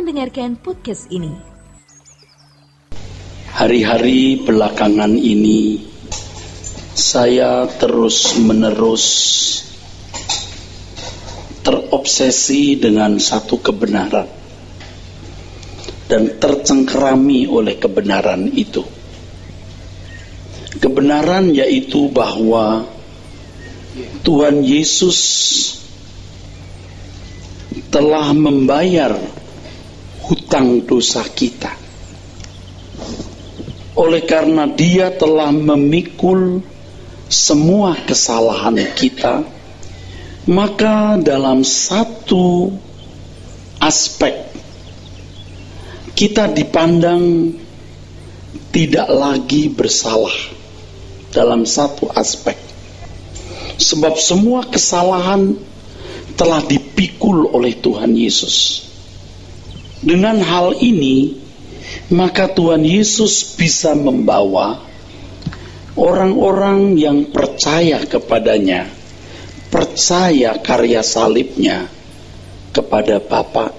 mendengarkan podcast ini. Hari-hari belakangan ini saya terus-menerus terobsesi dengan satu kebenaran dan tercengkerami oleh kebenaran itu. Kebenaran yaitu bahwa Tuhan Yesus telah membayar hutang dosa kita. Oleh karena Dia telah memikul semua kesalahan kita, maka dalam satu aspek kita dipandang tidak lagi bersalah. Dalam satu aspek, sebab semua kesalahan telah dipikul oleh Tuhan Yesus. Dengan hal ini, maka Tuhan Yesus bisa membawa orang-orang yang percaya kepadanya, percaya karya salibnya, kepada Bapa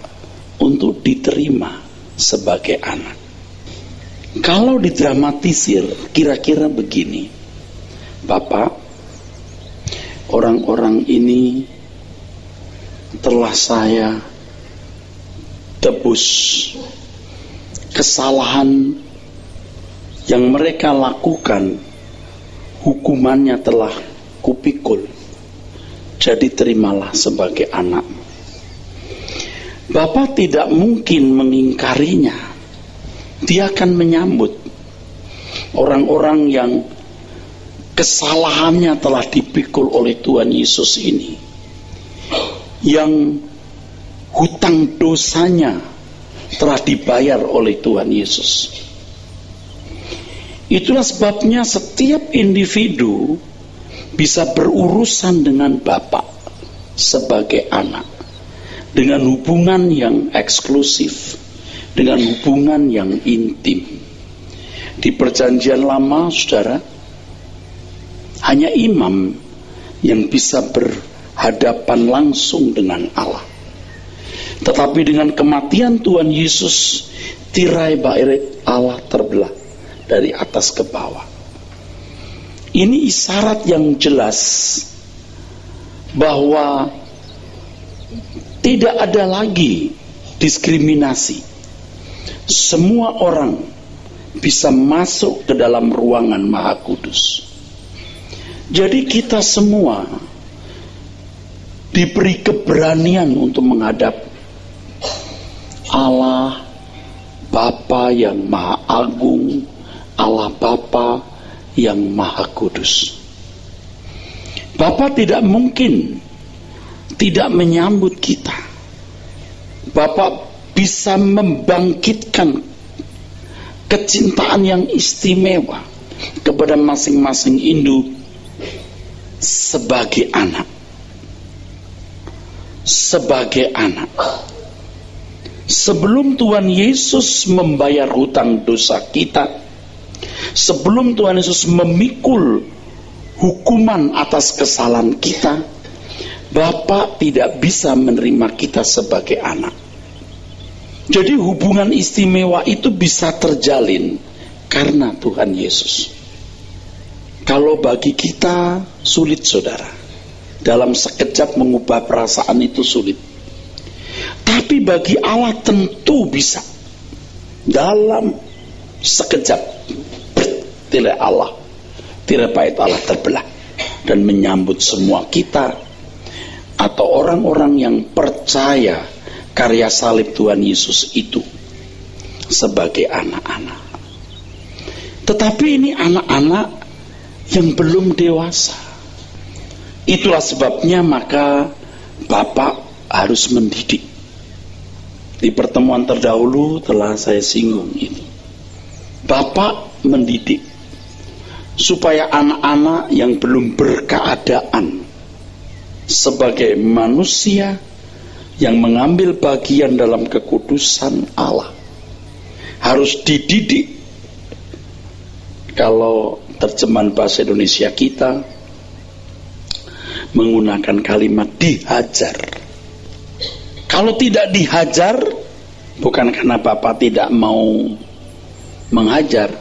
untuk diterima sebagai anak. Kalau didramatisir, kira-kira begini, Bapak, orang-orang ini telah saya tebus kesalahan yang mereka lakukan, hukumannya telah kupikul, jadi terimalah sebagai anak. Bapak tidak mungkin mengingkarinya. Dia akan menyambut orang-orang yang kesalahannya telah dipikul oleh Tuhan Yesus ini, yang hutang dosanya telah dibayar oleh Tuhan Yesus. Itulah sebabnya setiap individu bisa berurusan dengan Bapa sebagai anak, dengan hubungan yang eksklusif, dengan hubungan yang intim. Di Perjanjian Lama, saudara, hanya imam yang bisa berhadapan langsung dengan Allah. Tetapi dengan kematian Tuhan Yesus, tirai bait Allah terbelah dari atas ke bawah. Ini isyarat yang jelas bahwa tidak ada lagi diskriminasi. Semua orang bisa masuk ke dalam ruangan Maha Kudus. Jadi kita semua diberi keberanian untuk menghadap Allah Bapa yang Maha Agung, Allah Bapa yang Maha Kudus. Bapa tidak mungkin tidak menyambut kita. Bapa bisa membangkitkan kecintaan yang istimewa kepada masing-masing induk sebagai anak. Sebagai anak. Sebelum Tuhan Yesus membayar hutang dosa kita, sebelum Tuhan Yesus memikul hukuman atas kesalahan kita, Bapa tidak bisa menerima kita sebagai anak. Jadi hubungan istimewa itu bisa terjalin karena Tuhan Yesus. Kalau bagi kita sulit, saudara. Dalam sekejap mengubah perasaan itu sulit. Tapi bagi Allah tentu bisa. Dalam sekejap tirai Allah, tirai bait Allah terbelah dan menyambut semua kita atau orang-orang yang percaya karya salib Tuhan Yesus itu sebagai anak-anak. Tetapi ini anak-anak yang belum dewasa. Itulah sebabnya maka Bapak harus mendidik. Di pertemuan terdahulu telah saya singgung ini. Bapak mendidik supaya anak-anak yang belum berkeadaan sebagai manusia yang mengambil bagian dalam kekudusan Allah harus dididik. Kalau terjemahan bahasa Indonesia kita menggunakan kalimat dihajar. Kalau tidak dihajar, Bukan karena Bapak tidak mau mengajar,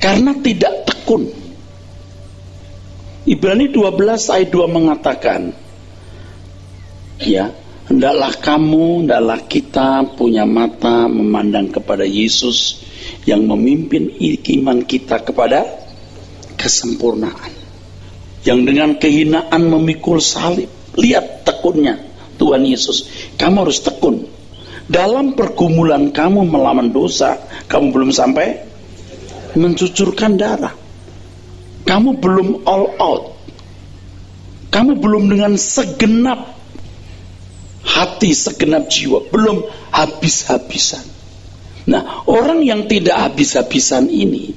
karena tidak tekun. Ibrani 12 ayat 2 mengatakan, ya, hendaklah kita punya mata memandang kepada Yesus yang memimpin iman kita kepada kesempurnaan. Yang dengan kehinaan memikul salib. Lihat tekunnya Tuhan Yesus. Kamu harus tekun. Dalam pergumulan kamu melawan dosa, kamu belum sampai mencucurkan darah. Kamu belum all out. Kamu belum dengan segenap hati, segenap jiwa, belum habis-habisan. Nah, orang yang tidak habis-habisan ini,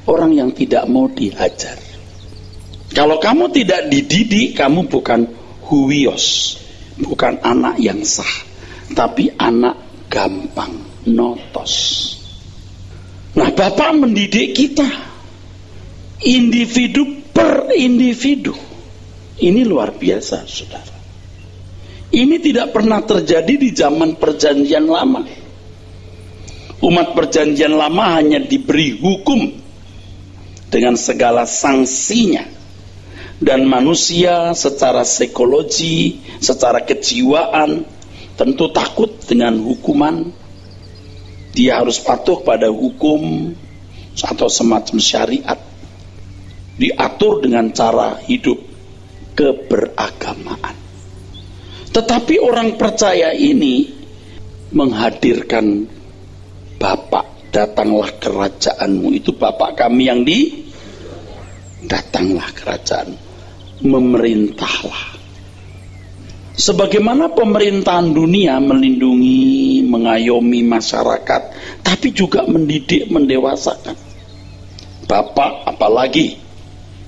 orang yang tidak mau dihajar. Kalau kamu tidak dididik, kamu bukan huwios, bukan anak yang sah, tapi anak gampang, notos. Nah, Bapak mendidik kita individu per individu. Ini luar biasa, saudara. Ini tidak pernah terjadi di zaman perjanjian lama. Umat perjanjian lama hanya diberi hukum dengan segala sanksinya. Dan manusia secara psikologi, secara kejiwaan, tentu takut dengan hukuman. Dia harus patuh pada hukum atau semacam syariat. Diatur dengan cara hidup keberagamaan. Tetapi orang percaya ini menghadirkan Bapak, datanglah kerajaanmu. Itu Bapak kami yang datanglah kerajaan. Memerintahlah. Sebagaimana pemerintahan dunia melindungi, mengayomi masyarakat, tapi juga mendidik, mendewasakan. Bapak apalagi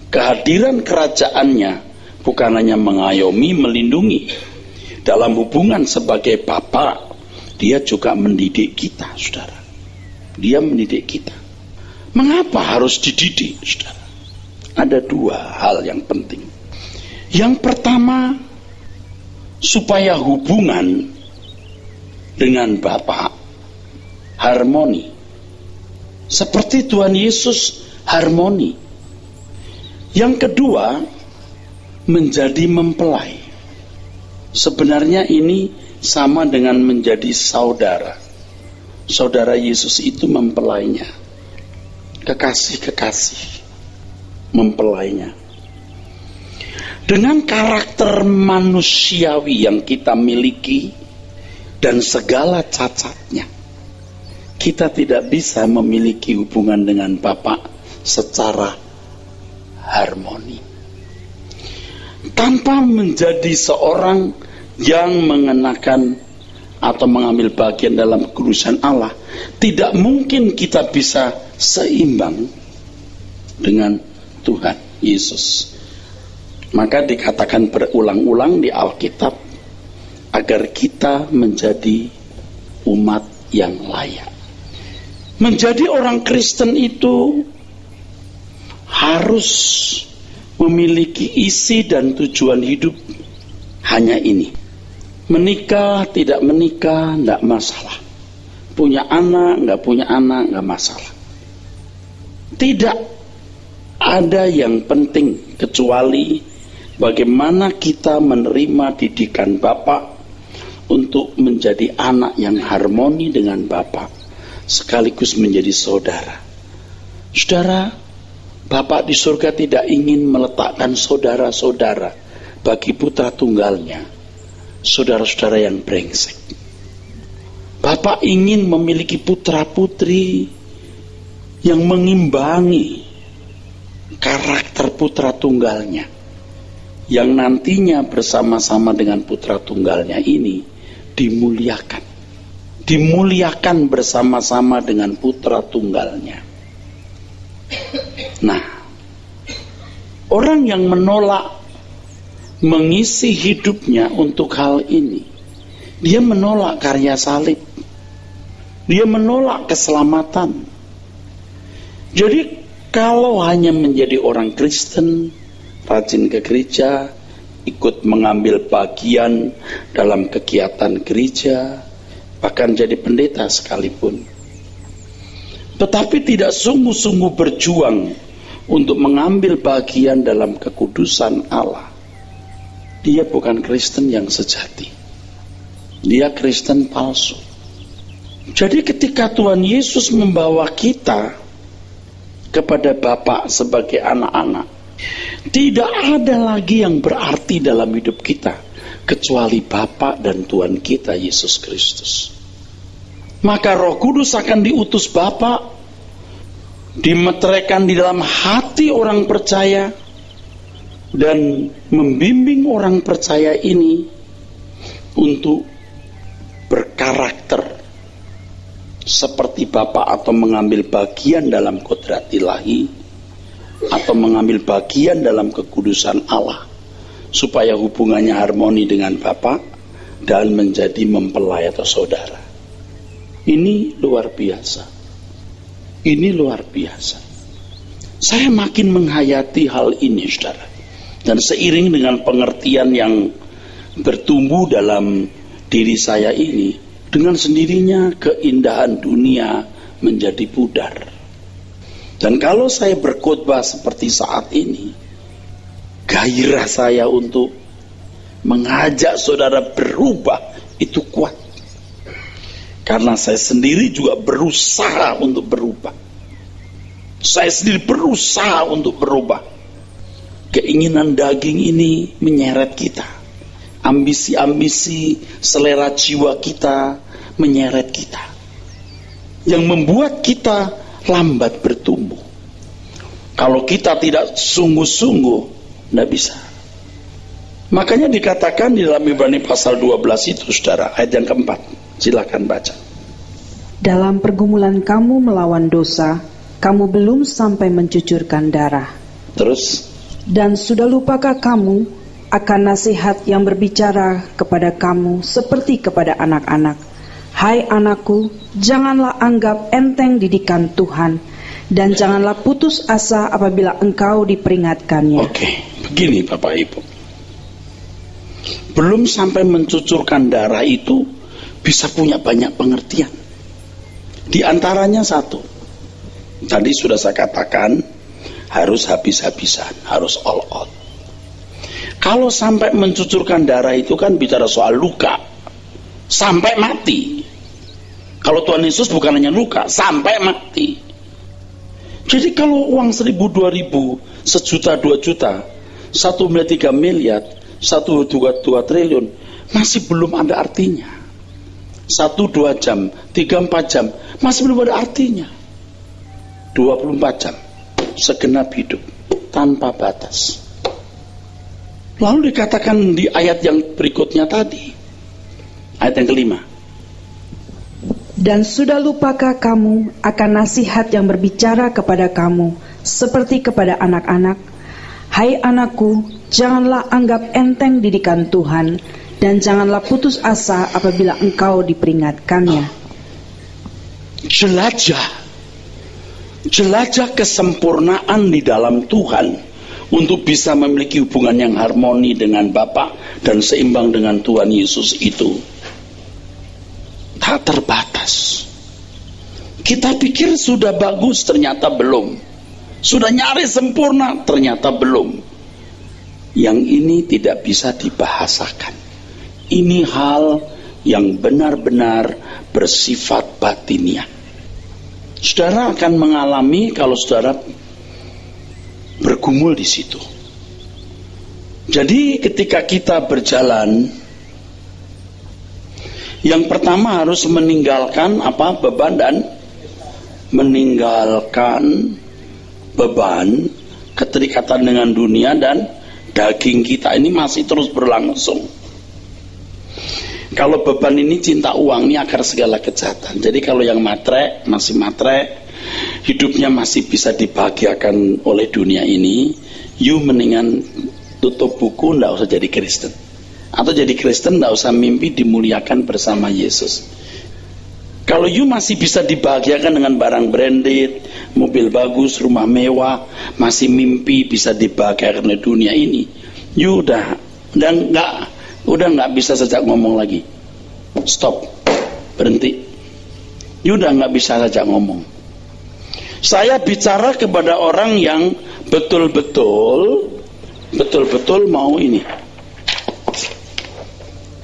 kehadiran kerajaannya bukan hanya mengayomi, melindungi. Dalam hubungan sebagai Bapak, dia juga mendidik kita, saudara. Dia mendidik kita. Mengapa harus dididik, saudara? Ada dua hal yang penting. Yang pertama, supaya hubungan dengan Bapa harmoni. Seperti Tuhan Yesus harmoni. Yang kedua, menjadi mempelai. Sebenarnya ini sama dengan menjadi saudara. Saudara Yesus itu mempelainya. Kekasih-kekasih mempelainya. Dengan karakter manusiawi yang kita miliki dan segala cacatnya, kita tidak bisa memiliki hubungan dengan Bapa secara harmoni. Tanpa menjadi seorang yang mengenakan atau mengambil bagian dalam kekudusan Allah, tidak mungkin kita bisa seimbang dengan Tuhan Yesus. Maka dikatakan berulang-ulang di Alkitab agar kita menjadi umat yang layak. Menjadi orang Kristen itu harus memiliki isi dan tujuan hidup hanya ini. Menikah, tidak menikah, tidak masalah. Punya anak, nggak punya anak, nggak masalah. Tidak ada yang penting kecuali bagaimana kita menerima didikan Bapa untuk menjadi anak yang harmoni dengan Bapa, sekaligus menjadi saudara. Saudara, Bapa di surga tidak ingin meletakkan saudara-saudara bagi putra tunggalnya, saudara-saudara yang brengsek. Bapa ingin memiliki putra-putri yang mengimbangi karakter putra tunggalnya, yang nantinya bersama-sama dengan putra tunggalnya ini dimuliakan bersama-sama dengan putra tunggalnya. Nah, orang yang menolak mengisi hidupnya untuk hal ini, dia menolak karya salib, dia menolak keselamatan. Jadi kalau hanya menjadi orang Kristen, rajin ke gereja, ikut mengambil bagian dalam kegiatan gereja, bahkan jadi pendeta sekalipun, tetapi tidak sungguh-sungguh berjuang untuk mengambil bagian dalam kekudusan Allah, dia bukan Kristen yang sejati. Dia Kristen palsu. Jadi ketika Tuhan Yesus membawa kita kepada Bapa sebagai anak-anak, tidak ada lagi yang berarti dalam hidup kita kecuali Bapa dan Tuhan kita Yesus Kristus. Maka Roh Kudus akan diutus Bapa, dimeteraikan di dalam hati orang percaya, dan membimbing orang percaya ini untuk berkarakter seperti Bapa, atau mengambil bagian dalam kodrat ilahi, atau mengambil bagian dalam kekudusan Allah, supaya hubungannya harmoni dengan Bapa dan menjadi mempelai atau saudara. Ini luar biasa. Ini luar biasa. Saya makin menghayati hal ini, saudara. Dan seiring dengan pengertian yang bertumbuh dalam diri saya ini, dengan sendirinya keindahan dunia menjadi pudar. Dan kalau saya berkhotbah seperti saat ini, gairah saya untuk mengajak saudara berubah itu kuat. Karena saya sendiri juga berusaha untuk berubah. Saya sendiri berusaha untuk berubah. Keinginan daging ini menyeret kita. Ambisi-ambisi selera jiwa kita menyeret kita, yang membuat kita lambat bertumbuh. Kalau kita tidak sungguh-sungguh, tidak bisa. Makanya dikatakan di dalam Ibrani pasal 12 itu, saudara, ayat yang keempat. Silakan baca. Dalam pergumulan kamu melawan dosa, kamu belum sampai mencucurkan darah. Terus? Dan sudah lupakah kamu akan nasihat yang berbicara kepada kamu seperti kepada anak-anak? Hai anakku, janganlah anggap enteng didikan Tuhan, dan janganlah putus asa apabila engkau diperingatkannya. Oke, begini Bapak Ibu. Belum sampai mencucurkan darah itu bisa punya banyak pengertian. Di antaranya satu, tadi sudah saya katakan, harus habis-habisan, harus all out. Kalau sampai mencucurkan darah itu kan bicara soal luka, sampai mati. Kalau Tuhan Yesus bukan hanya luka, sampai mati. Jadi kalau uang 1.000, 2.000, sejuta, 2 juta, 1 miliar, 3 miliar, 1,2 triliun, masih belum ada artinya. 1-2 jam, 3-4 jam, masih belum ada artinya. 24 jam, segenap hidup, tanpa batas. Lalu dikatakan di ayat yang berikutnya tadi, ayat yang kelima. Dan sudah lupakah kamu akan nasihat yang berbicara kepada kamu seperti kepada anak-anak? Hai anakku, janganlah anggap enteng didikan Tuhan, dan janganlah putus asa apabila engkau diperingatkannya. Jelajah kesempurnaan di dalam Tuhan untuk bisa memiliki hubungan yang harmoni dengan Bapa dan seimbang dengan Tuhan Yesus itu tak terbatas. Kita pikir sudah bagus, ternyata belum. Sudah nyaris sempurna, ternyata belum. Yang ini tidak bisa dibahasakan. Ini hal yang benar-benar bersifat batiniah. Saudara akan mengalami kalau saudara bergumul di situ. Jadi ketika kita berjalan, yang pertama harus meninggalkan beban, dan meninggalkan beban, keterikatan dengan dunia, dan daging kita ini masih terus berlangsung. Kalau beban ini cinta uang, ini akar segala kejahatan. Jadi kalau yang matre, masih matre, hidupnya masih bisa dibahagiakan oleh dunia ini, you mendingan tutup buku, nggak usah jadi Kristen. Atau jadi Kristen nggak usah mimpi dimuliakan bersama Yesus. Kalau you masih bisa dibahagiakan dengan barang branded, mobil bagus, rumah mewah, masih mimpi bisa dibahagiakan oleh dunia ini, you udah nggak bisa sejak ngomong lagi. Stop. berhenti. Yuda nggak bisa saja ngomong. Saya bicara kepada orang yang betul-betul mau ini.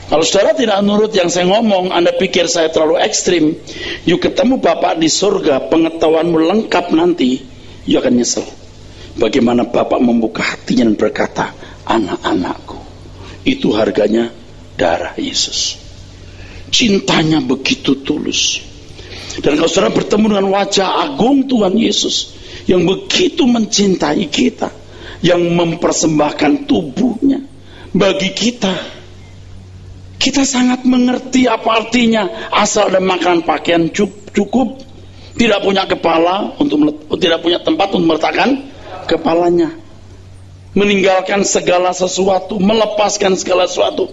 Kalau saudara tidak nurut yang saya ngomong, Anda pikir saya terlalu ekstrim, you ketemu Bapak di surga, pengetahuanmu lengkap nanti, you akan nyesel. Bagaimana Bapak membuka hatinya dan berkata, anak-anakku, itu harganya darah Yesus. Cintanya begitu tulus. Dan kalau saudara bertemu dengan wajah agung Tuhan Yesus, yang begitu mencintai kita, yang mempersembahkan tubuhnya bagi kita, kita sangat mengerti apa artinya asal ada makanan pakaian cukup, tidak punya kepala tidak punya tempat untuk meletakkan kepalanya, meninggalkan segala sesuatu, melepaskan segala sesuatu.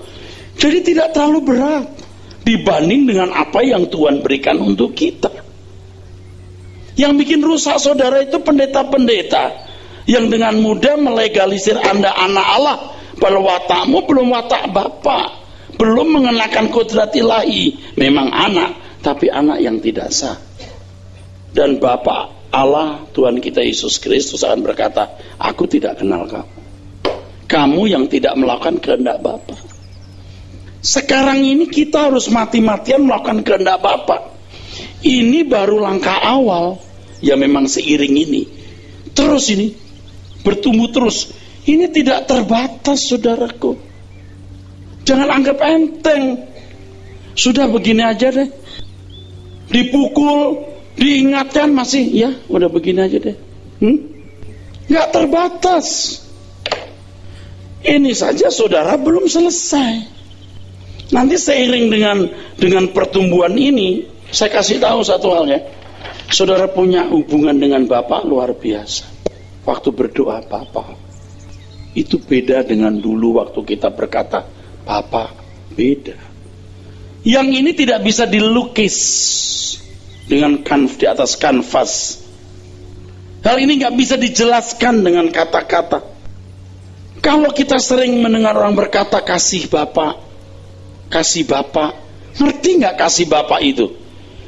Jadi tidak terlalu berat dibanding dengan apa yang Tuhan berikan untuk kita. Yang bikin rusak saudara itu pendeta-pendeta yang dengan mudah melegalisir Anda anak Allah, padahal watakmu belum watak Bapa, belum mengenakan kodrat ilahi. Memang anak, tapi anak yang tidak sah. Dan Bapa Allah, Tuhan kita Yesus Kristus akan berkata, aku tidak kenal kamu. Kamu yang tidak melakukan kehendak Bapa. Sekarang ini kita harus mati-matian melakukan kehendak Bapa. Ini baru langkah awal. Ya memang seiring ini, terus ini bertumbuh terus. Ini tidak terbatas, saudaraku. Jangan anggap enteng. Sudah begini aja deh. Dipukul, diingatkan masih, ya udah begini aja deh. Nggak terbatas. Ini saja saudara belum selesai. Nanti seiring dengan pertumbuhan ini, saya kasih tahu satu hal ya. Saudara punya hubungan dengan Bapak luar biasa. Waktu berdoa Bapak, itu beda dengan dulu waktu kita berkata Bapak, beda. Yang ini tidak bisa dilukis dengan di atas kanvas. Hal ini nggak bisa dijelaskan dengan kata-kata. Kalau kita sering mendengar orang berkata kasih Bapak, ngerti nggak kasih Bapak itu?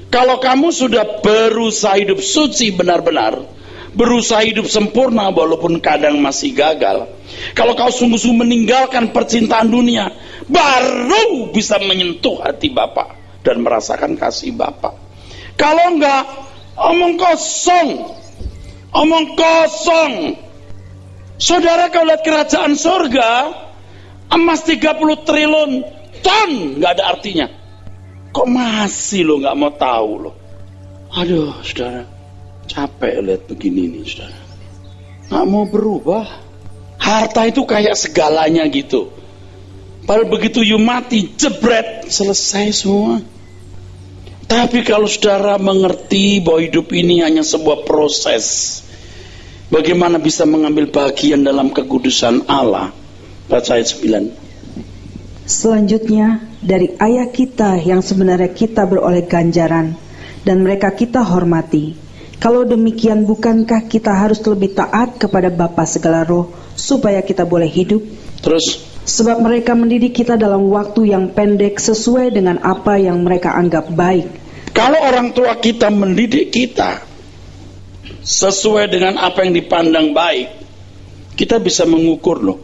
Kalau kamu sudah berusaha hidup suci benar-benar, berusaha hidup sempurna walaupun kadang masih gagal, kalau kau sungguh-sungguh meninggalkan percintaan dunia, baru bisa menyentuh hati Bapak dan merasakan kasih Bapak. Kalau enggak, omong kosong. Saudara, kalau lihat kerajaan surga, emas 30 triliun ton nggak ada artinya. Kok masih lo nggak mau tahu lo? Aduh, saudara, capek lihat begini nih, saudara. Nggak mau berubah. Harta itu kayak segalanya gitu. Padahal begitu you mati, jebret, selesai semua. Tapi kalau saudara mengerti bahwa hidup ini hanya sebuah proses, bagaimana bisa mengambil bagian dalam kekudusan Allah? Baca ayat 9. Selanjutnya, dari ayah kita yang sebenarnya kita beroleh ganjaran, dan mereka kita hormati. Kalau demikian, bukankah kita harus lebih taat kepada Bapa segala roh, supaya kita boleh hidup? Terus? Sebab mereka mendidik kita dalam waktu yang pendek sesuai dengan apa yang mereka anggap baik. Kalau orang tua kita mendidik kita sesuai dengan apa yang dipandang baik, kita bisa mengukur loh.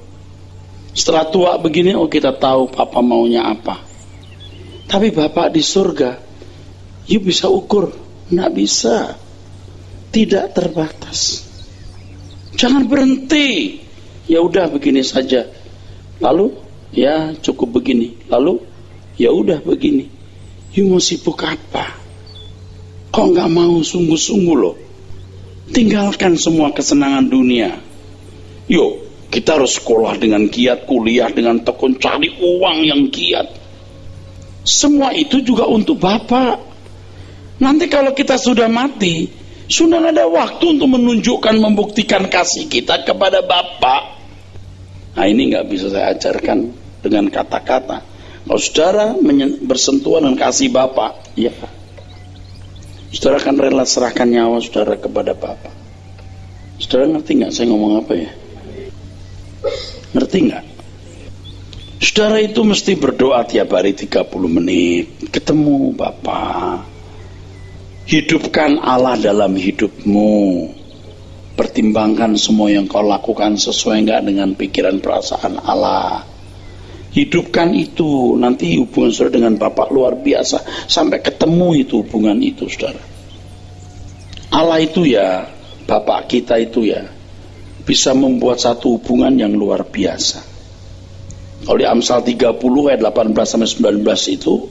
Setelah tua begini, oh kita tahu Papa maunya apa. Tapi Bapak di surga, you bisa ukur? Nggak bisa. Tidak terbatas. Jangan berhenti. Ya udah begini saja. Lalu ya cukup begini. Lalu ya udah begini. You mau sibuk apa? Kok nggak mau sungguh-sungguh loh? Tinggalkan semua kesenangan dunia. Yuk, kita harus sekolah dengan giat, kuliah dengan tekun, cari uang yang giat. Semua itu juga untuk Bapak. Nanti kalau kita sudah mati, sudah ada waktu untuk menunjukkan, membuktikan kasih kita kepada Bapak. Nah ini nggak bisa saya ajarkan dengan kata-kata. Kalau saudara bersentuhan dengan kasih Bapak, ya, saudara akan rela serahkan nyawa saudara kepada Bapak. Saudara ngerti nggak saya ngomong apa ya? Ngerti nggak? Saudara itu mesti berdoa tiap hari 30 menit. Ketemu Bapa. Hidupkan Allah dalam hidupmu. Pertimbangkan semua yang kau lakukan sesuai enggak dengan pikiran perasaan Allah. Hidupkan itu. Nanti hubungan saudara dengan Bapa luar biasa. Sampai ketemu itu hubungan itu, saudara. Allah itu ya, Bapa kita itu ya, bisa membuat satu hubungan yang luar biasa. Kalau di Amsal 30 ayat 18-19 itu,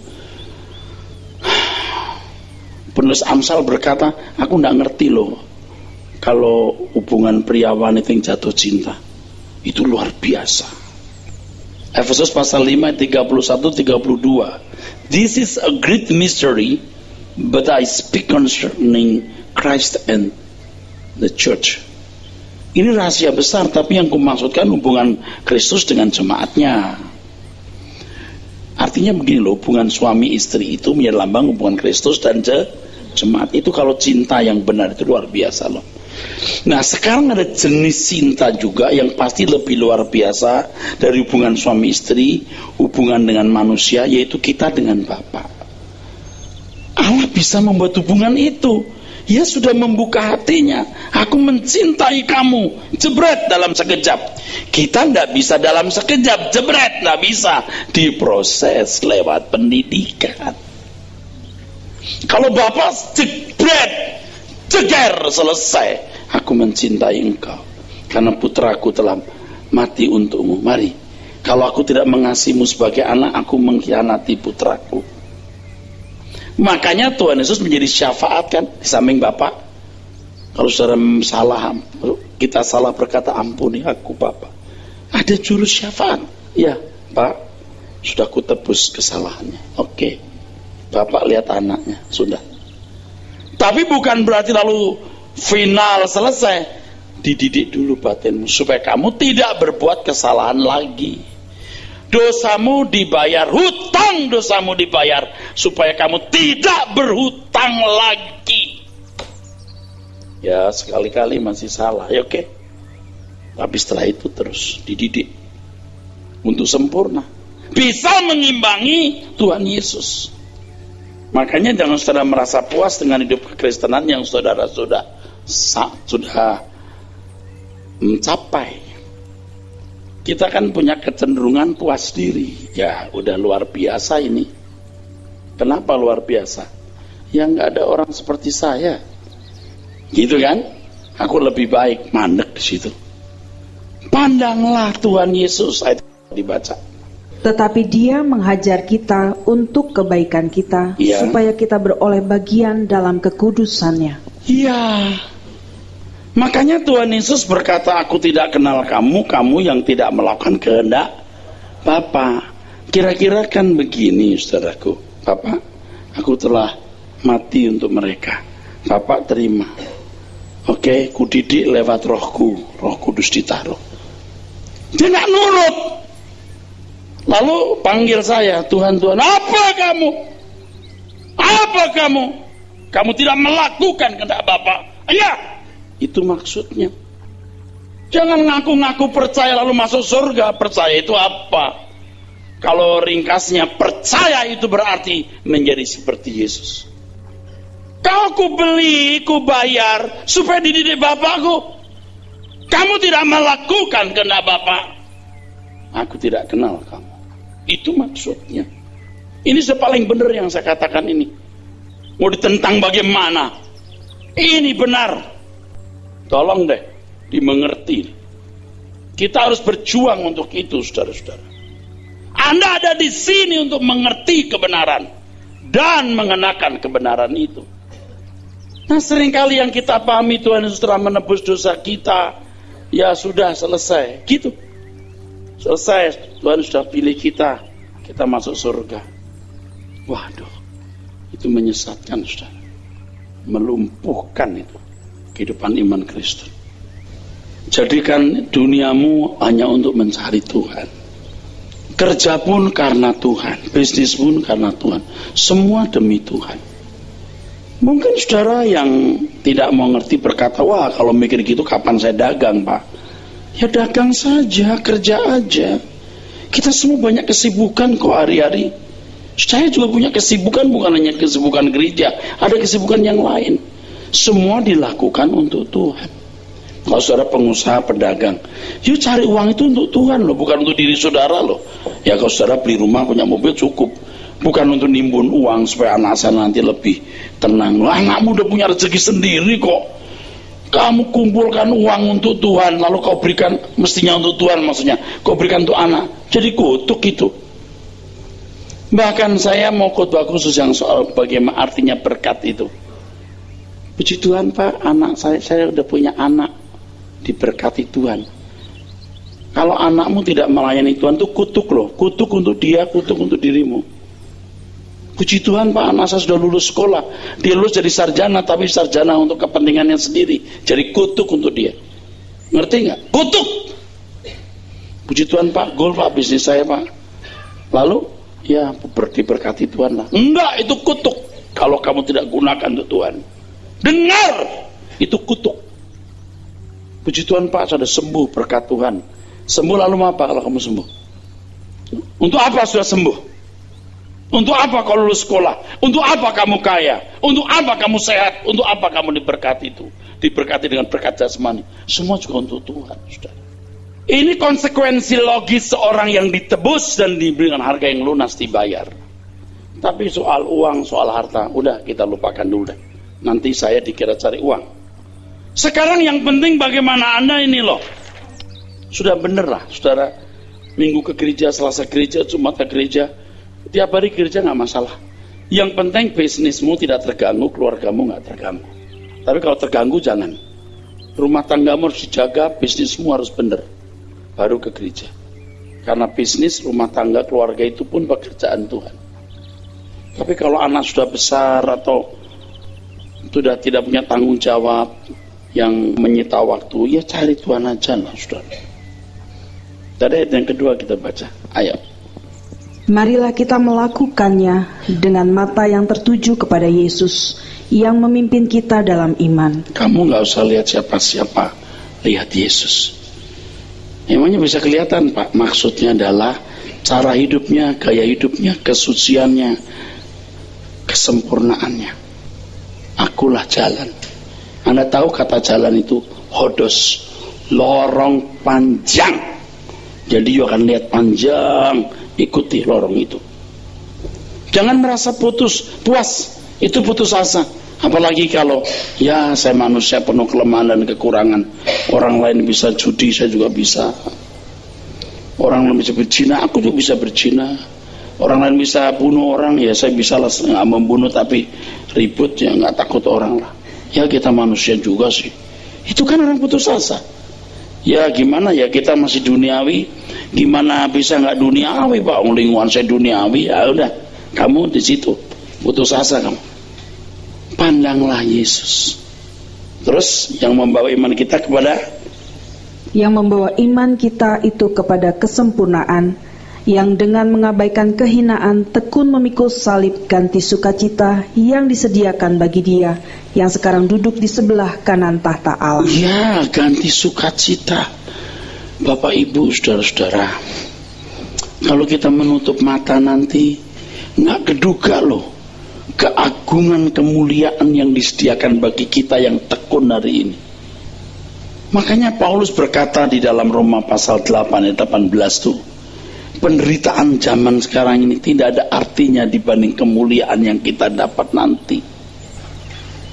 penulis Amsal berkata, aku tidak ngerti loh kalau hubungan pria wanita yang jatuh cinta. Itu luar biasa. Efesus pasal 5 ayat 31-32. This is a great mystery, but I speak concerning Christ and the church. Ini rahasia besar, tapi yang kumaksudkan hubungan Kristus dengan jemaatnya. Artinya begini loh, hubungan suami istri itu menjadi lambang hubungan Kristus dan jemaat. Itu kalau cinta yang benar itu luar biasa loh. Nah sekarang ada jenis cinta juga yang pasti lebih luar biasa dari hubungan suami istri, hubungan dengan manusia, yaitu kita dengan Bapa. Allah bisa membuat hubungan itu. Dia sudah membuka hatinya. Aku mencintai kamu. Jebret dalam sekejap. Kita tidak bisa dalam sekejap. Jebret tidak bisa. Diproses lewat pendidikan. Kalau Bapak jebret, ceger, selesai. Aku mencintai engkau karena putraku telah mati untukmu. Mari. Kalau aku tidak mengasihimu sebagai anak, aku mengkhianati putraku. Makanya Tuhan Yesus menjadi syafaat kan di samping Bapa. Kalau saudara salah, kita salah berkata, ampuni aku Bapa. Ada juru syafaat. Ya Pak, sudah kutebus kesalahannya. Oke, Bapak lihat anaknya, sudah. Tapi bukan berarti lalu final selesai. Dididik dulu batinmu supaya kamu tidak berbuat kesalahan lagi. Dosamu dibayar, hutang dosamu dibayar, supaya kamu tidak berhutang lagi. Ya sekali-kali masih salah, ya oke. Tapi setelah itu terus dididik untuk sempurna, bisa mengimbangi Tuhan Yesus. Makanya jangan saudara merasa puas dengan hidup kekristenan yang saudara sudah mencapai. Kita kan punya kecenderungan puas diri. Ya udah luar biasa ini. Kenapa luar biasa? Ya nggak ada orang seperti saya. Gitu kan? Aku lebih baik, mandek di situ. Pandanglah Tuhan Yesus, ayat dibaca. Tetapi Dia menghajar kita untuk kebaikan kita, ya, supaya kita beroleh bagian dalam kekudusannya. Iya. Makanya Tuhan Yesus berkata, aku tidak kenal kamu, kamu yang tidak melakukan kehendak Bapa. Kira-kira kan begini saudaraku, Bapa, aku telah mati untuk mereka, Bapak terima. Oke, kudidik lewat rohku, Roh Kudus ditaruh. Dia nggak nurut. Lalu panggil saya, Tuhan, Tuhan, apa kamu? Apa kamu? Kamu tidak melakukan kehendak Bapa. Ya. Itu maksudnya. Jangan ngaku-ngaku percaya lalu masuk surga. Percaya itu apa? Kalau ringkasnya, percaya itu berarti menjadi seperti Yesus. Kau ku beli, ku bayar supaya dididik Bapakku. Kamu tidak melakukan kehendak Bapa. Aku tidak kenal kamu. Itu maksudnya. Ini paling benar yang saya katakan ini. Mau ditentang bagaimana? Ini benar. Tolong deh, dimengerti. Kita harus berjuang untuk itu, saudara-saudara. Anda ada di sini untuk mengerti kebenaran dan mengenakan kebenaran itu. Nah, seringkali yang kita pahami Tuhan Yesus telah menebus dosa kita, ya sudah selesai, gitu. Selesai, Tuhan sudah pilih kita, kita masuk surga. Waduh, itu menyesatkan, saudara. Melumpuhkan itu kehidupan iman Kristen. Jadikan duniamu hanya untuk mencari Tuhan. Kerja pun karena Tuhan, bisnis pun karena Tuhan, semua demi Tuhan. Mungkin saudara yang tidak mau ngerti berkata, wah kalau mikir gitu kapan saya dagang Pak? Ya dagang saja, kerja aja. Kita semua banyak kesibukan kok hari-hari. Saya juga punya kesibukan, bukan hanya kesibukan gereja, ada kesibukan yang lain. Semua dilakukan untuk Tuhan. Kalau saudara pengusaha, pedagang, yuk cari uang itu untuk Tuhan loh, bukan untuk diri saudara loh. Ya kalau saudara beli rumah, punya mobil cukup, bukan untuk nimbun uang supaya anak saya nanti lebih tenang. Loh, anakmu udah punya rezeki sendiri kok. Kamu kumpulkan uang untuk Tuhan, lalu kau berikan, mestinya untuk Tuhan maksudnya, kau berikan untuk anak. Jadi kutuk itu. Bahkan saya mau khotbah khusus yang soal bagaimana artinya berkat itu. Puji Tuhan Pak, anak saya udah punya anak, diberkati Tuhan. Kalau anakmu tidak melayani Tuhan itu kutuk loh, kutuk untuk dia, kutuk untuk dirimu. Puji Tuhan Pak, anak saya sudah lulus sekolah, dia lulus jadi sarjana, tapi sarjana untuk kepentingannya sendiri, jadi kutuk untuk dia. Ngerti nggak? Kutuk. Puji Tuhan Pak, goal Pak, bisnis saya Pak. Lalu ya diberkati Tuhan lah. Enggak, itu kutuk kalau kamu tidak gunakan untuk Tuhan. Dengar, itu kutuk. Puji Tuhan Pak, sudah sembuh berkat Tuhan. Sembuh lalu apa kalau kamu sembuh? Untuk apa sudah sembuh? Untuk apa kau lulus sekolah? Untuk apa kamu kaya? Untuk apa kamu sehat? Untuk apa kamu diberkati itu? Diberkati dengan berkat jasmani. Semua juga untuk Tuhan, saudara. Ini konsekuensi logis seorang yang ditebus dan diberikan harga yang lunas dibayar. Tapi soal uang, soal harta, udah kita lupakan dulu deh. Nanti saya dikira cari uang. Sekarang yang penting bagaimana Anda ini loh. Sudah bener lah, saudara. Minggu ke gereja, Selasa gereja, Jumat ke gereja. Tiap hari gereja gak masalah. Yang penting bisnismu tidak terganggu, keluargamu gak terganggu. Tapi kalau terganggu jangan. Rumah tanggamu harus dijaga, bisnismu harus bener. Baru ke gereja. Karena bisnis, rumah tangga, keluarga itu pun pekerjaan Tuhan. Tapi kalau anak sudah besar atau sudah tidak punya tanggung jawab yang menyita waktu, ya cari Tuhan aja lah, saudara. Tadi ayat yang kedua kita baca. Ayo. Marilah kita melakukannya dengan mata yang tertuju kepada Yesus yang memimpin kita dalam iman. Kamu gak usah lihat siapa-siapa, lihat Yesus. Emangnya bisa kelihatan Pak, maksudnya adalah cara hidupnya, gaya hidupnya, kesuciannya, kesempurnaannya. Akulah jalan. Anda tahu kata jalan itu hodos, lorong panjang. Jadi you akan lihat panjang, ikuti lorong itu. Jangan merasa puas, itu putus asa. Apalagi kalau ya saya manusia penuh kelemahan dan kekurangan. Orang lain bisa judi, saya juga bisa. Orang lain bisa berzina, aku juga bisa berzina. Orang lain bisa bunuh orang, ya saya bisa lah nggak membunuh tapi ribut ya nggak takut orang lah. Ya kita manusia juga sih. Itu kan orang putus asa. Ya gimana ya, kita masih duniawi, gimana bisa nggak duniawi Pak? Lingkungan saya duniawi, ya udah kamu di situ putus asa kamu. Pandanglah Yesus. Terus yang membawa iman kita kepada, yang membawa iman kita itu kepada kesempurnaan, yang dengan mengabaikan kehinaan tekun memikul salib ganti sukacita yang disediakan bagi Dia yang sekarang duduk di sebelah kanan tahta Allah. Ya, ganti sukacita. Bapak Ibu, saudara-saudara, kalau kita menutup mata nanti nggak keduga loh keagungan kemuliaan yang disediakan bagi kita yang tekun hari ini. Makanya Paulus berkata di dalam Roma pasal 8 ayat 18 tuh, penderitaan zaman sekarang ini tidak ada artinya dibanding kemuliaan yang kita dapat nanti.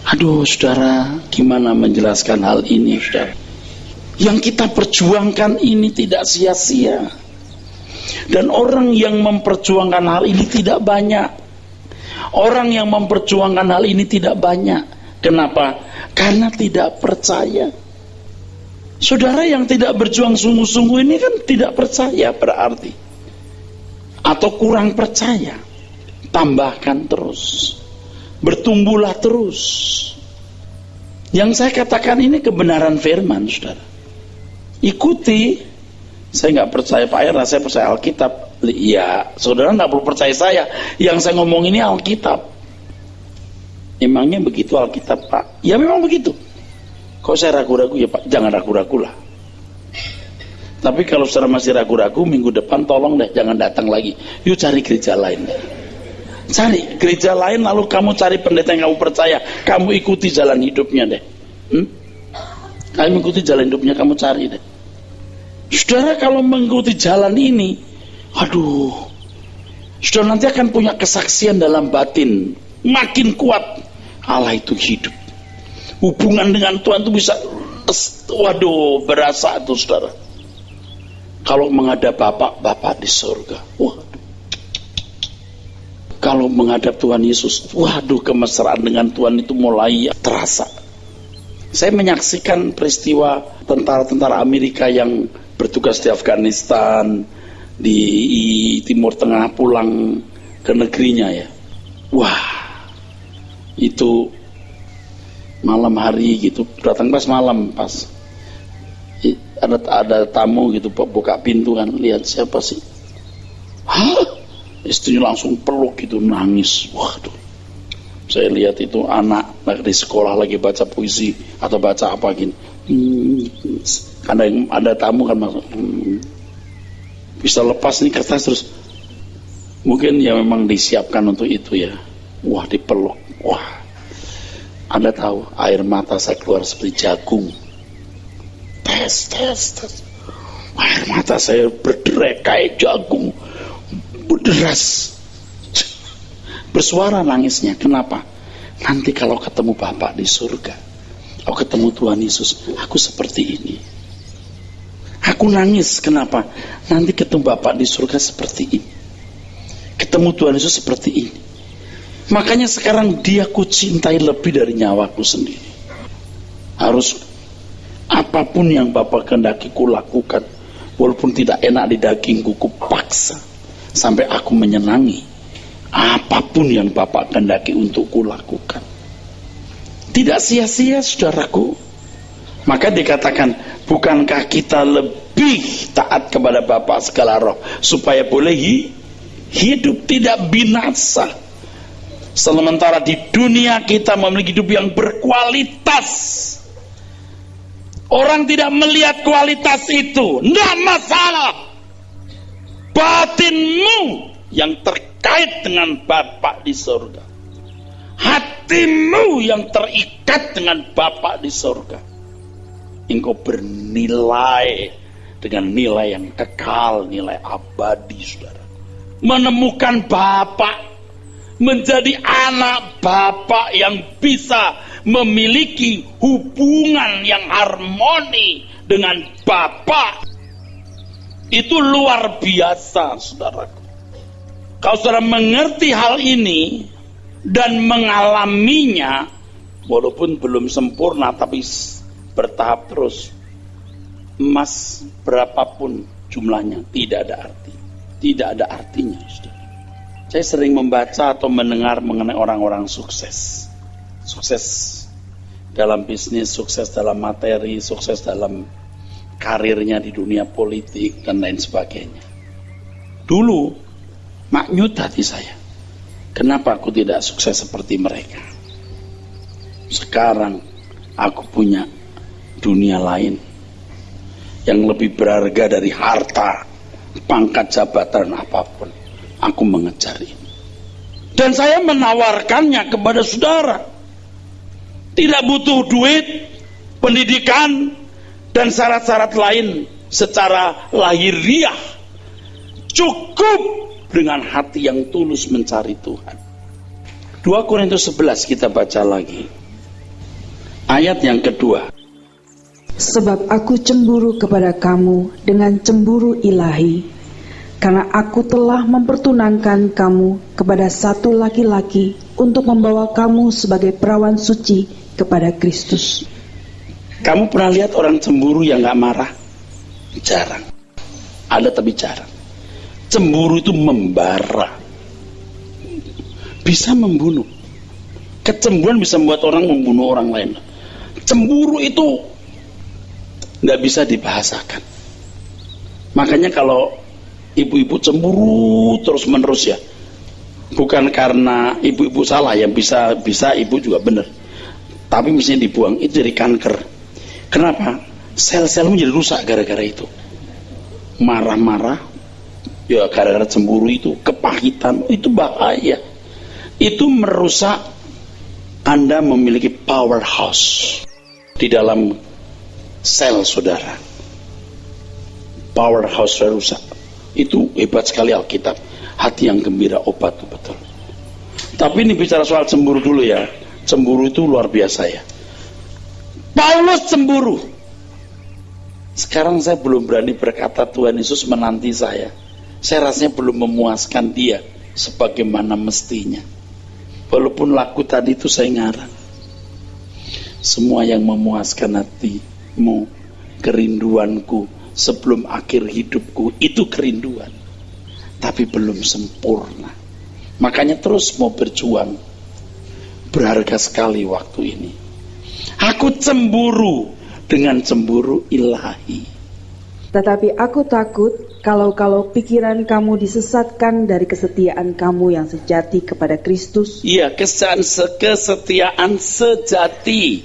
Aduh saudara, gimana menjelaskan hal ini saudara? Yang kita perjuangkan ini tidak sia-sia. Dan orang yang memperjuangkan hal ini tidak banyak. Orang yang memperjuangkan hal ini tidak banyak. Kenapa? Karena tidak percaya. Saudara yang tidak berjuang sungguh-sungguh ini kan tidak percaya berarti. Atau kurang percaya. Tambahkan terus. Bertumbuhlah terus. Yang saya katakan ini kebenaran firman, saudara. Ikuti. Saya nggak percaya Pak Era, saya percaya Alkitab. Ya, saudara nggak perlu percaya saya. Yang saya ngomong ini Alkitab. Emangnya begitu Alkitab Pak? Ya memang begitu. Kalau saya ragu-ragu ya Pak, jangan ragu-ragu lah. Tapi kalau saudara masih ragu-ragu, minggu depan tolong deh jangan datang lagi. Yuk cari gereja lain deh. Cari gereja lain, lalu kamu cari pendeta yang kamu percaya, kamu ikuti jalan hidupnya deh. Kamu ikuti jalan hidupnya, kamu cari deh. Saudara kalau mengikuti jalan ini, aduh, saudara nanti akan punya kesaksian dalam batin, makin kuat. Allah itu hidup. Hubungan dengan Tuhan itu bisa, waduh, berasa tuh saudara. Kalau menghadap Bapa di surga, waduh. Kalau menghadap Tuhan Yesus, waduh, kemesraan dengan Tuhan itu mulai terasa. Saya menyaksikan peristiwa tentara-tentara Amerika yang bertugas di Afghanistan, di Timur Tengah, pulang ke negerinya ya. Wah, itu malam hari gitu, datang pas malam, pas ada tamu gitu, buka pintu kan, lihat siapa sih? Hah? Istrinya langsung peluk gitu, nangis. Waduh, saya lihat itu anak di sekolah lagi baca puisi atau baca apa gitu. Karena ada tamu kan masuk, bisa lepas nih kertas terus. Mungkin ya memang disiapkan untuk itu ya. Wah, dipeluk. Wah, Anda tahu air mata saya keluar seperti jagung. Tes. Air mata saya berderai kayak jagung. Berderas, bersuara nangisnya. Kenapa? Nanti kalau ketemu Bapa di surga, kalau ketemu Tuhan Yesus, aku seperti ini. Aku nangis. Kenapa? Nanti ketemu Bapa di surga seperti ini, ketemu Tuhan Yesus seperti ini. Makanya sekarang Dia ku cintai lebih dari nyawaku sendiri. Harus apapun yang Bapa kehendaki ku lakukan, walaupun tidak enak di dagingku, ku paksa sampai aku menyenangi apapun yang Bapak kehendaki untukku lakukan. Tidak sia-sia saudaraku. Maka dikatakan, bukankah kita lebih taat kepada Bapa segala roh supaya boleh hidup, tidak binasa. Sementara di dunia kita memiliki hidup yang berkualitas. Orang tidak melihat kualitas itu, tidak masalah. Batinmu yang terkait dengan Bapa di surga, hatimu yang terikat dengan Bapa di surga, engkau bernilai dengan nilai yang kekal, nilai abadi, saudara. Menemukan Bapa, menjadi anak Bapa yang bisa memiliki hubungan yang harmoni dengan Bapa, itu luar biasa, saudaraku. Kalau saudara mengerti hal ini dan mengalaminya, walaupun belum sempurna tapi bertahap terus, emas berapapun jumlahnya tidak ada arti, tidak ada artinya, saudara. Saya sering membaca atau mendengar mengenai orang-orang sukses dalam bisnis, sukses dalam materi, sukses dalam karirnya di dunia politik dan lain sebagainya. Dulu maknyut hati saya, kenapa aku tidak sukses seperti mereka. Sekarang aku punya dunia lain yang lebih berharga dari harta, pangkat, jabatan apapun. Aku mengejar ini, dan saya menawarkannya kepada saudara. Tidak butuh duit, pendidikan, dan syarat-syarat lain secara lahiriah. Cukup dengan hati yang tulus mencari Tuhan. 2 Korintus 11 kita baca lagi, ayat yang kedua. Sebab aku cemburu kepada kamu dengan cemburu ilahi, karena aku telah mempertunangkan kamu kepada satu laki-laki untuk membawa kamu sebagai perawan suci kepada Kristus. Kamu pernah lihat orang cemburu yang gak marah? Jarang. Ada tapi jarang. Cemburu itu membara, bisa membunuh. Kecemburuan bisa membuat orang membunuh orang lain. Cemburu itu gak bisa dibahasakan. Makanya kalau ibu-ibu cemburu terus menerus ya, bukan karena ibu-ibu salah, yang bisa ibu juga benar, tapi misalnya dibuang itu jadi kanker. Kenapa? Sel-selmu jadi rusak gara-gara itu. marah-marah, ya gara-gara cemburu itu, kepahitan, itu bahaya. Itu merusak Anda memiliki powerhouse di dalam sel saudara. Powerhouse sudah rusak. Itu hebat sekali Alkitab. Hati yang gembira obat itu betul. Tapi ini bicara soal cemburu dulu ya. Cemburu itu luar biasa ya. Paulus cemburu. Sekarang saya belum berani berkata Tuhan Yesus menanti saya. Saya rasanya belum memuaskan dia sebagaimana mestinya. Walaupun lagu tadi itu saya ngarang. Semua yang memuaskan hatimu, kerinduanku sebelum akhir hidupku, itu kerinduan. Tapi belum sempurna. Makanya terus mau berjuang. Berharga sekali waktu ini. Aku cemburu dengan cemburu ilahi. Tetapi aku takut kalau pikiran kamu disesatkan dari kesetiaan kamu yang sejati kepada Kristus. Iya, kesetiaan sejati.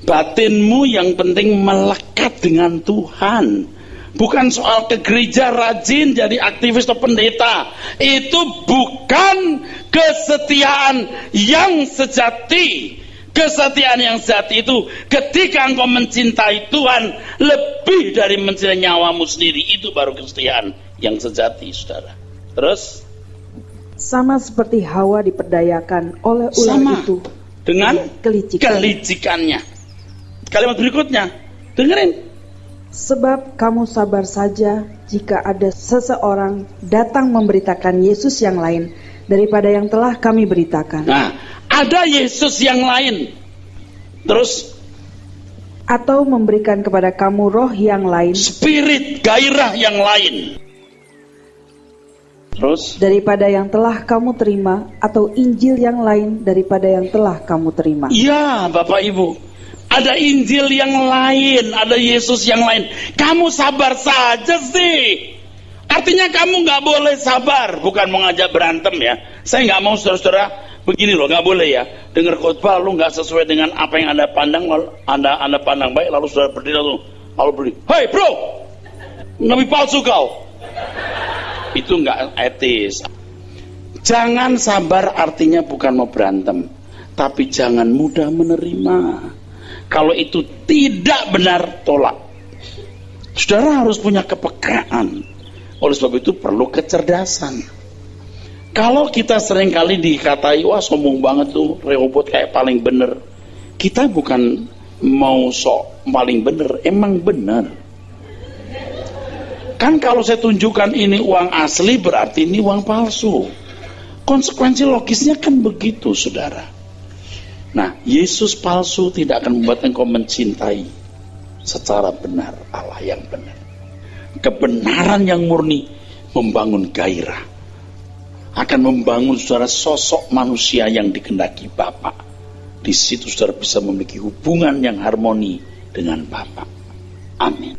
Batinmu yang penting melekat dengan Tuhan. Bukan soal ke gereja rajin jadi aktivis atau pendeta. Itu bukan kesetiaan yang sejati. Kesetiaan yang sejati itu ketika engkau mencintai Tuhan lebih dari mencintai nyawamu sendiri. Itu baru kesetiaan yang sejati, saudara. Terus? Sama seperti Hawa diperdayakan oleh ular itu dengan kelicikannya. Kalimat berikutnya, dengerin. Sebab kamu sabar saja jika ada seseorang datang memberitakan Yesus yang lain daripada yang telah kami beritakan. Nah, ada Yesus yang lain. Terus? Atau memberikan kepada kamu roh yang lain. Spirit, gairah yang lain. Terus? Daripada yang telah kamu terima, atau Injil yang lain daripada yang telah kamu terima. Iya, Bapak Ibu. Ada Injil yang lain, ada Yesus yang lain. Kamu sabar saja sih. Artinya kamu gak boleh sabar. Bukan mau ngajak berantem ya. Saya gak mau saudara-saudara begini loh, gak boleh ya. Dengar khotbah lalu gak sesuai dengan apa yang Anda pandang, Anda pandang baik, lalu saudara berdiri lalu berdiri. Hei bro, nabi palsu kau. Itu gak etis. Jangan sabar artinya bukan mau berantem, tapi jangan mudah menerima. Kalau itu tidak benar, tolak. Saudara harus punya kepekaan. Oleh sebab itu perlu kecerdasan. Kalau kita seringkali dikatai, wah sombong banget tuh, Rehobot kayak paling bener. Kita bukan mau sok paling bener, emang bener. Kan kalau saya tunjukkan ini uang asli, berarti ini uang palsu. Konsekuensi logisnya kan begitu, saudara. Nah, Yesus palsu tidak akan membuat engkau mencintai secara benar Allah yang benar. Kebenaran yang murni membangun gairah, akan membangun saudara sosok manusia yang dikehendaki Bapa. Di situ saudara bisa memiliki hubungan yang harmoni dengan Bapa. Amin.